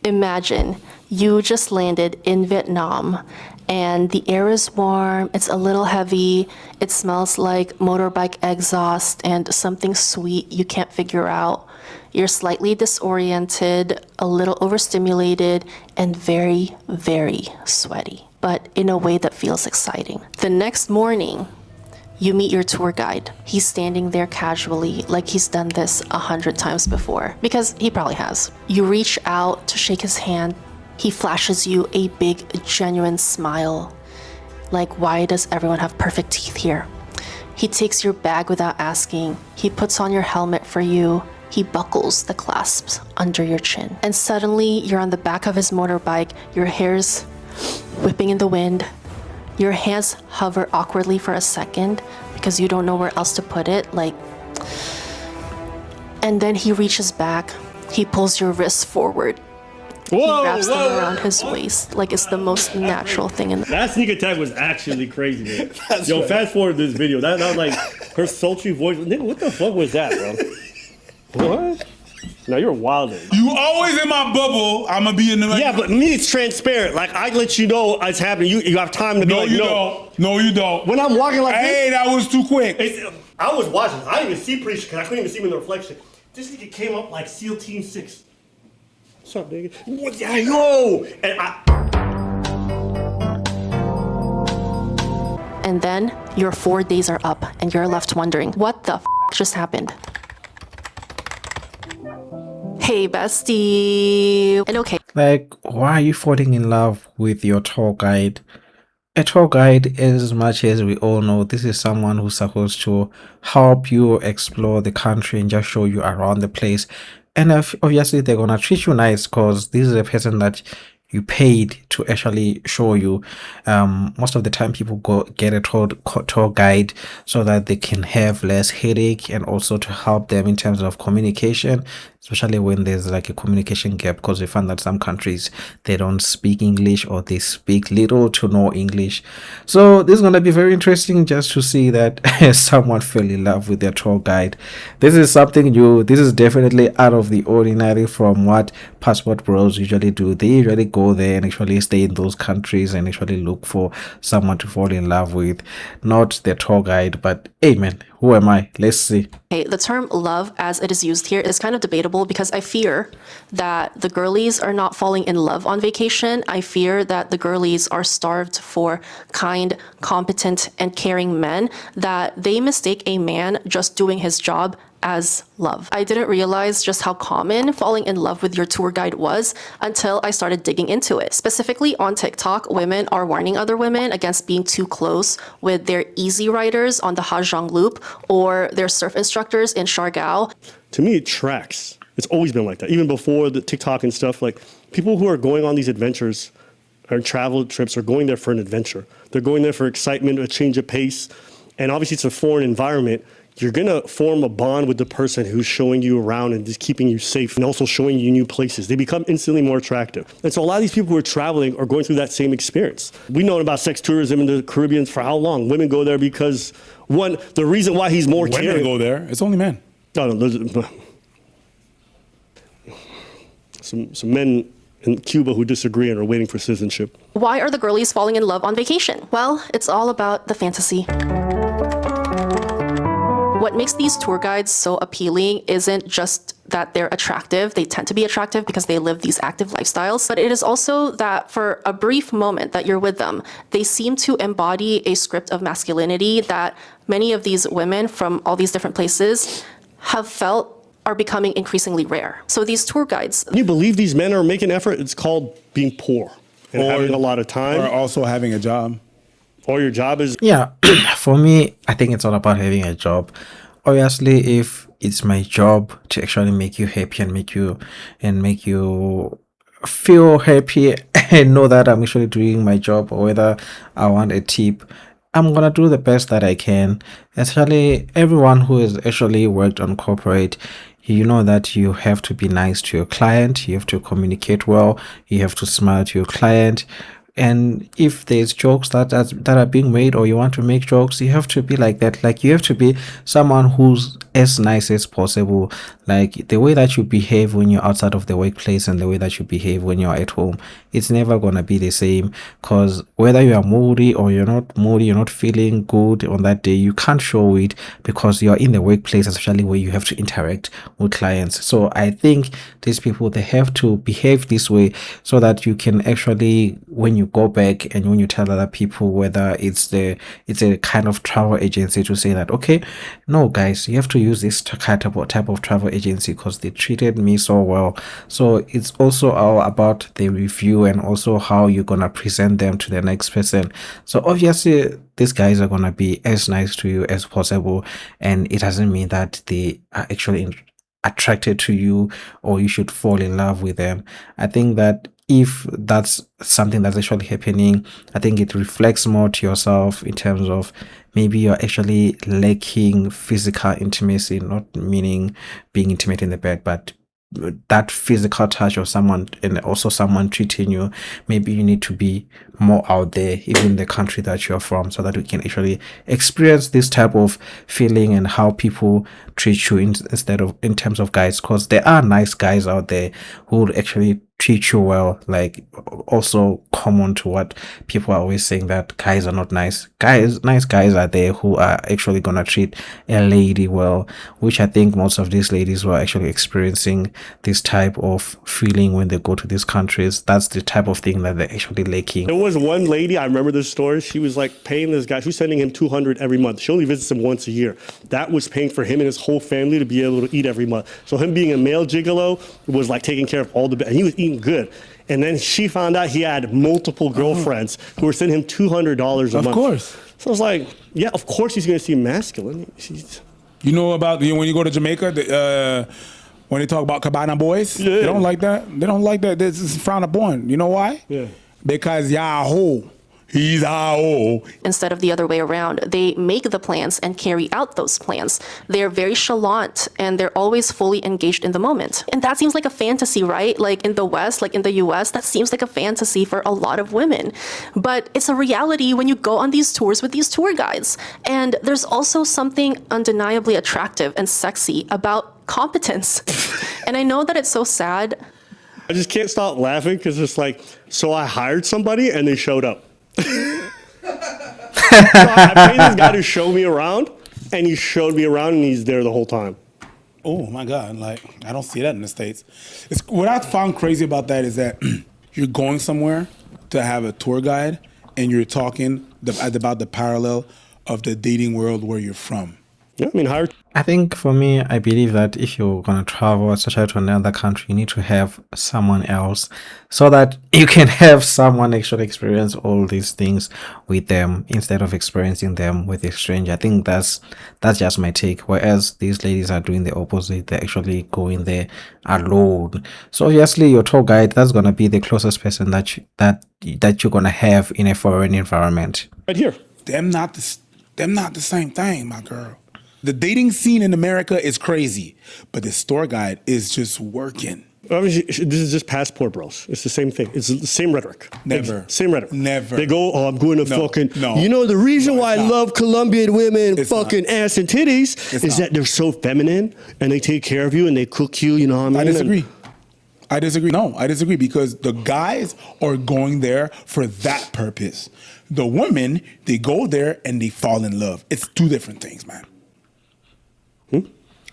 Imagine you just landed in Vietnam and the air is warm, it's a little heavy, it smells like motorbike exhaust and something sweet you can't figure out. You're slightly disoriented, a little overstimulated, and very, very sweaty, but in a way that feels exciting. The next morning, you meet your tour guide. He's standing there casually, like he's done this 100 times before, because he probably has. You reach out to shake his hand. He flashes you a big, genuine smile. Like, why does everyone have perfect teeth here? He takes your bag without asking. He puts on your helmet for you. He buckles the clasps under your chin. And suddenly, you're on the back of his motorbike. Your hair's whipping in the wind. Your hands hover awkwardly for a second because you don't know where else to put it, and then he reaches back, he pulls your wrists forward. He wraps them around his waist like it's the most natural thing in the That sneak attack was actually crazy, man. Yo, right. Fast forward this video. That was like her sultry voice. Nigga, what the fuck was that, bro? What? Now you're wilding. You always in my bubble. I'm gonna be in the. Yeah, but me, it's transparent. Like I let you know it's happening. You have time to be like, no. No, you don't. When I'm walking like hey, that was too quick. I was watching. I didn't even see Preach because I couldn't even see him in the reflection. This nigga came up like SEAL Team 6. What's up, nigga? What? Yo! And then your 4 days are up, and you're left wondering, what the just happened? Hey, bestie. And okay. Like, why are you falling in love with your tour guide? A tour guide, as much as we all know, this is someone who's supposed to help you explore the country and just show you around the place. And obviously, they're going to treat you nice because this is a person that you paid to actually show you. Most of the time people go get a tour guide so that they can have less headache and also to help them in terms of communication, especially when there's like a communication gap, because we find that some countries they don't speak English or they speak little to no English. So this is going to be very interesting just to see that someone fell in love with their tour guide. This is something new. This is definitely out of the ordinary from what passport bros usually do. They usually go there and actually stay in those countries and actually look for someone to fall in love with, not their tour guide. But hey man, who am I? Let's see. Okay, the term love as it is used here is kind of debatable because I fear that the girlies are not falling in love on vacation. I fear that the girlies are starved for kind, competent, and caring men, that they mistake a man just doing his job as love. I didn't realize just how common falling in love with your tour guide was until I started digging into it. Specifically on TikTok, women are warning other women against being too close with their easy riders on the Ha Giang Loop or their surf instructors in Siargao. To me, it tracks. It's always been like that. Even before the TikTok and stuff, like people who are going on these adventures or travel trips are going there for an adventure. They're going there for excitement, a change of pace. And obviously it's a foreign environment. You're going to form a bond with the person who's showing you around and just keeping you safe and also showing you new places. They become instantly more attractive. And so a lot of these people who are traveling are going through that same experience. We've known about sex tourism in the Caribbean for how long? Women go there because, one, the reason why he's more caring. Women go there. It's only men. No, some men in Cuba who disagree and are waiting for citizenship. Why are the girlies falling in love on vacation? Well, it's all about the fantasy. What makes these tour guides so appealing isn't just that they're attractive. They tend to be attractive because they live these active lifestyles, but it is also that for a brief moment that you're with them, they seem to embody a script of masculinity that many of these women from all these different places have felt are becoming increasingly rare. So these tour guides. Can you believe these men are making effort? It's called being poor and having a lot of time. Or also having a job. Or your job is... Yeah, for me, I think it's all about having a job. Obviously, if it's my job to actually make you happy and make you feel happy and know that I'm actually doing my job, or whether I want a tip, I'm gonna do the best that I can. Especially everyone who has actually worked on corporate, you know that you have to be nice to your client, you have to communicate well, you have to smile to your client. And if there's jokes that are being made, or you want to make jokes, you have to be like that. Like, you have to be someone who's as nice as possible. Like, the way that you behave when you're outside of the workplace and the way that you behave when you're at home, it's never gonna be the same. Because whether you are moody or you're not moody, you're not feeling good on that day, you can't show it because you're in the workplace, especially where you have to interact with clients. So I think these people, they have to behave this way so that you can actually, when you go back and when you tell other people, whether it's a kind of travel agency, to say that, okay, no guys, you have to use this type of travel agency because they treated me so well. So it's also all about the review and also how you're gonna present them to the next person. So obviously these guys are gonna be as nice to you as possible, and it doesn't mean that they are actually attracted to you or you should fall in love with them. I think that if that's something that's actually happening, I think it reflects more to yourself in terms of maybe you're actually lacking physical intimacy, not meaning being intimate in the bed, but that physical touch of someone, and also someone treating you. Maybe you need to be more out there, even in the country that you're from, so that we can actually experience this type of feeling and how people treat you instead of in terms of guys, because there are nice guys out there who would actually treat you well. Like, also common to what people are always saying, that guys are not nice. Nice guys are there who are actually gonna treat a lady well, which I think most of these ladies were actually experiencing this type of feeling when they go to these countries. That's the type of thing that they're actually lacking. There was one lady, I remember this story. She was like paying this guy. She was sending him $200 every month. She only visits him once a year. That was paying for him and his whole family to be able to eat every month. So him being a male gigolo was like taking care of all the, and he was eating good. And then she found out he had multiple girlfriends who were sending him $200 a month. Of course. So I was like, yeah, of course he's going to seem masculine. You know about when you go to Jamaica, when they talk about Cabana boys, Yeah. they don't like that. They don't like that. This is frowned upon. You know why? Yeah. Because Yahoo, he's a hoe. Instead of the other way around, they make the plans and carry out those plans. They're very chalant and they're always fully engaged in the moment. And that seems like a fantasy, right? Like in the West, like in the US, that seems like a fantasy for a lot of women. But it's a reality when you go on these tours with these tour guides. And there's also something undeniably attractive and sexy about competence. And I know that it's so sad. I just can't stop laughing because it's like, so I hired somebody and they showed up. So I paid this guy to show me around, and he showed me around, and he's there the whole time. Oh my God! Like, I don't see that in the States. What I found crazy about that is that you're going somewhere to have a tour guide, and you're talking about the parallel of the dating world where you're from. Yeah, I mean, hire. I think for me, I believe that if you're going to travel, especially to another country, you need to have someone else so that you can have someone actually experience all these things with them instead of experiencing them with a stranger. I think that's just my take. Whereas these ladies are doing the opposite. They're actually going there alone. So obviously your tour guide, that's going to be the closest person that you're going to have in a foreign environment. Right here. Them not the same thing, my girl. The dating scene in America is crazy, but the tour guide is just working. I mean, this is just passport bros. It's the same thing. It's the same rhetoric. Never. Same rhetoric. Never. They go, oh, I'm going to No, fucking. no. You know, the reason No, why I it's not. love Colombian women, It's fucking not. ass and titties, It's is not. that they're so feminine and they take care of you and they cook you, you know what I mean? I disagree. And No, I disagree because the guys are going there for that purpose. The women, they go there and they fall in love. It's two different things, man.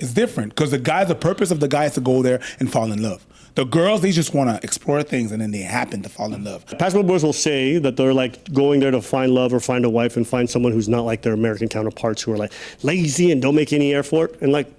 It's different because the purpose of the guy is to go there and fall in love. The girls, they just want to explore things and then they happen to fall in love. passport bros will say that they're like going there to find love or find a wife and find someone who's not like their American counterparts who are like lazy and don't make any effort. And like,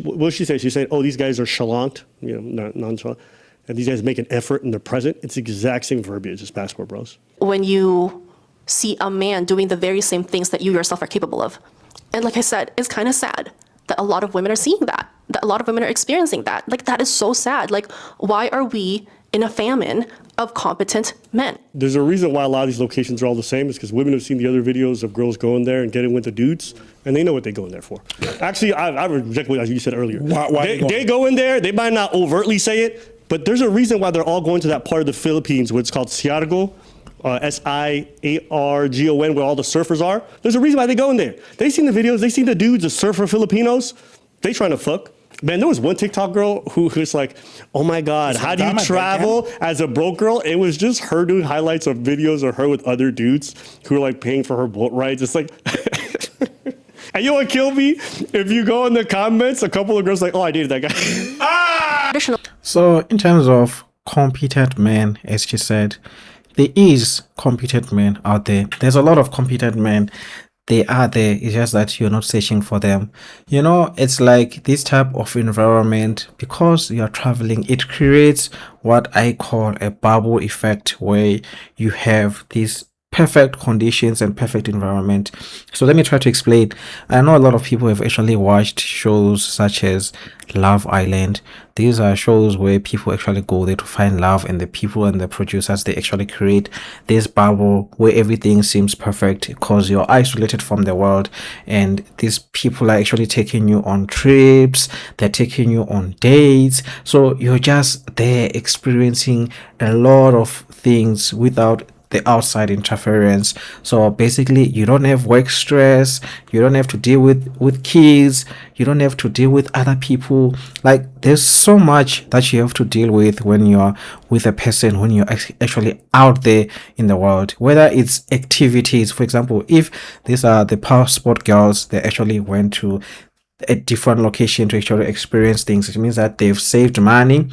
what did she say? She said, oh, these guys are chalant, you know, nonchalant. And these guys make an effort and they're present. It's the exact same verbiage as passport bros. When you see a man doing the very same things that you yourself are capable of. And like I said, it's kind of sad that a lot of women are seeing that a lot of women are experiencing that. Like, that is so sad. Like, why are we in a famine of competent men? There's a reason why a lot of these locations are all the same. It's because women have seen the other videos of girls going there and getting with the dudes, and they know what they're going there for. Actually, I reject what you said earlier. Why They go in there, they might not overtly say it, but there's a reason why they're all going to that part of the Philippines where it's called Siargao, SIARGON, where all the surfers are. There's a reason why they go in there. They seen the videos, they seen the dudes, the surfer Filipinos. They trying to fuck. Man, there was one TikTok girl who was like, oh my God, how do you travel as a broke girl? It was just her doing highlights of videos of her with other dudes who are like paying for her boat rides. It's like, and you know what killed me? If you go in the comments, a couple of girls like, oh, I dated that guy. Traditional So, in terms of competent men, as she said, there is competent men out there. There's a lot of competent men. They are there. It's just that you're not searching for them. You know, it's like this type of environment, because you're traveling, it creates what I call a bubble effect, where you have these perfect conditions and perfect environment. So let me try to explain. I know a lot of people have actually watched shows such as Love Island. These are shows where people actually go there to find love, and the people and the producers, they actually create this bubble where everything seems perfect because you're isolated from the world, and these people are actually taking you on trips, they're taking you on dates, so you're just there experiencing a lot of things without the outside interference. So basically, you don't have work stress, you don't have to deal with kids, you don't have to deal with other people. Like, there's so much that you have to deal with when you're with a person, when you're actually out there in the world, whether it's activities. For example, if these are the passport girls, they actually went to a different location to actually experience things. It means that they've saved money.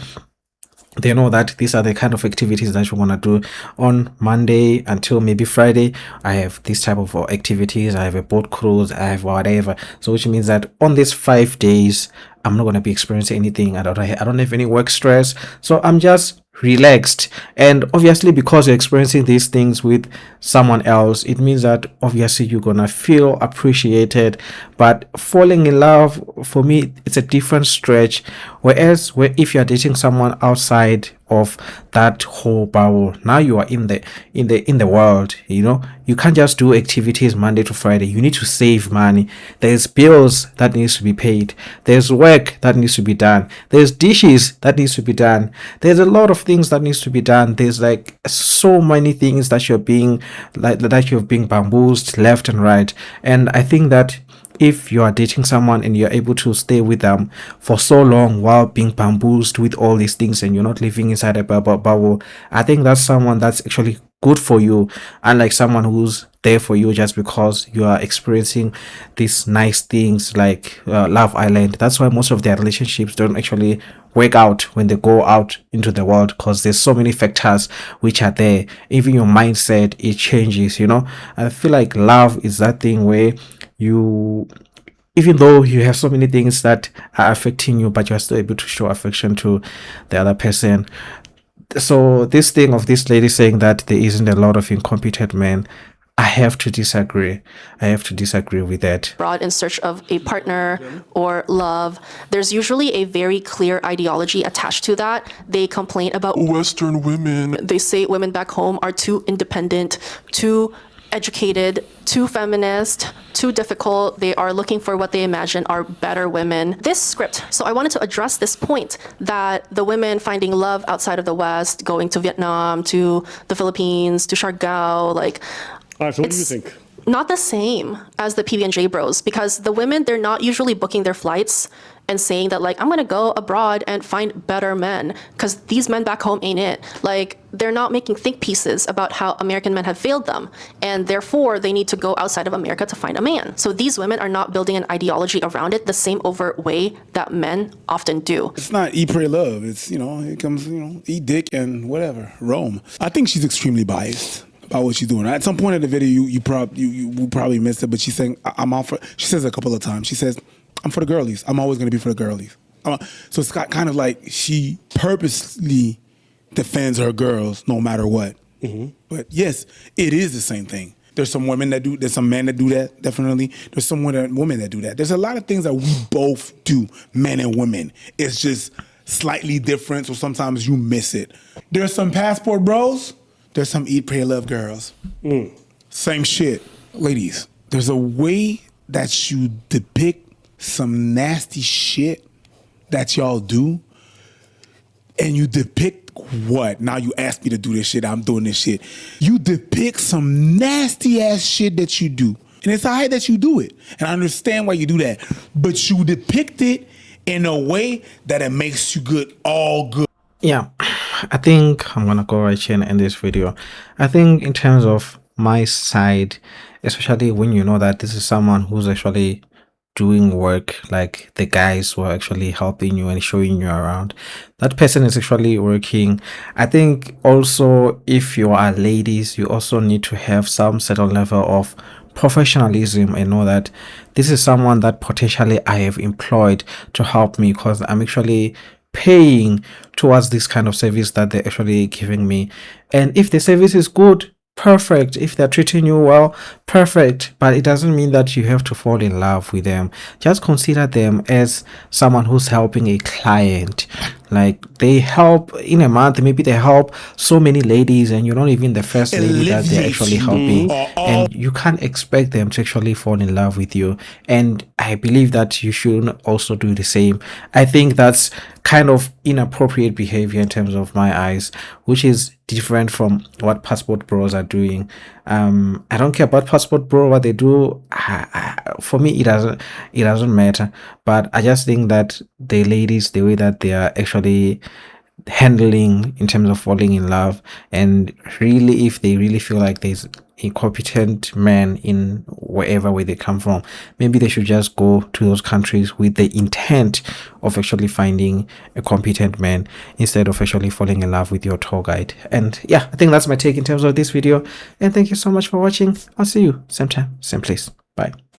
They know that these are the kind of activities that you want to do on Monday until maybe Friday. I have this type of activities. I have a boat cruise. I have whatever. So which means that on these 5 days, I'm not going to be experiencing anything. I don't have any work stress. So I'm just relaxed. And obviously, because you're experiencing these things with someone else, it means that obviously you're gonna feel appreciated. But falling in love, for me, it's a different stretch. Whereas if you're dating someone outside of that whole bubble, now you are in the world. You know, you can't just do activities Monday to Friday. You need to save money. There's bills that needs to be paid, there's work that needs to be done, there's dishes that needs to be done, there's a lot of things that needs to be done. There's like so many things that you're being bamboozled left and right. And I think that if you are dating someone and you're able to stay with them for so long while being bamboozled with all these things, and you're not living inside a bubble, I think that's someone that's actually good for you, unlike someone who's there for you just because you are experiencing these nice things like Love Island. That's why most of their relationships don't actually work out when they go out into the world, because there's so many factors which are there. Even your mindset, it changes. You know, I feel like love is that thing where you, even though you have so many things that are affecting you, but you're still able to show affection to the other person. So this thing of this lady saying that there isn't a lot of incompetent men, I have to disagree. I have to disagree with that. abroad in search of a partner or love, there's usually a very clear ideology attached to that. They complain about Western women. They say women back home are too independent, too educated, too feminist, too difficult. They are looking for what they imagine are better women. This script, so I wanted to address this point that the women finding love outside of the West, going to Vietnam, to the Philippines, to Siargao, like, All right, so what do you It's- think? not the same as the PB&J bros, because the women, they're not usually booking their flights and saying that, like, I'm gonna go abroad and find better men, because these men back home ain't it. Like, they're not making think pieces about how American men have failed them, and therefore they need to go outside of America to find a man. So these women are not building an ideology around it the same overt way that men often do. It's not eat, pray, love. It's, it comes, eat dick and whatever, roam. I think she's extremely biased about what she's doing. At some point in the video, you probably missed it, but she's saying, I'm out for, she says it a couple of times. She says, I'm for the girlies. I'm always going to be for the girlies. So it's kind of like she purposely defends her girls no matter what. Mm-hmm. But yes, it is the same thing. There's some women that do, there's some men that do that, definitely. There's some women that do that. There's a lot of things that we both do, men and women. It's just slightly different, so sometimes you miss it. There's some passport bros, there's some eat, pray, love girls. Same shit. Ladies, there's a way that you depict some nasty shit that y'all do, and you depict what? Now you asked me to do this shit. I'm doing this shit. You depict some nasty ass shit that you do. And it's all right that you do it. And I understand why you do that. But you depict it in a way that it makes you good, all good. Yeah, I think I'm gonna go right here and end this video. I think in terms of my side, especially when you know that this is someone who's actually doing work, like the guys who are actually helping you and showing you around, that person is actually working. I think also if you are ladies, you also need to have some certain level of professionalism and know that this is someone that potentially I have employed to help me, because I'm actually paying towards this kind of service that they're actually giving me. And if the service is good, perfect. If they're treating you well, perfect. But it doesn't mean that you have to fall in love with them. Just consider them as someone who's helping a client. Like, they help in a month, maybe they help so many ladies, and you're not even the first lady that they're actually helping. And you can't expect them to actually fall in love with you. And I believe that you should also do the same. I think that's kind of inappropriate behavior in terms of my eyes, which is different from what Passport Bros are doing. I don't care about Passport Bro, what they do. For me, it doesn't matter. But I just think that the ladies, the way that they are actually handling in terms of falling in love, and really, if they really feel like there's a competent man in wherever where they come from, maybe they should just go to those countries with the intent of actually finding a competent man instead of actually falling in love with your tour guide. And yeah, I think that's my take in terms of this video, and thank you so much for watching. I'll see you same time, same place. Bye.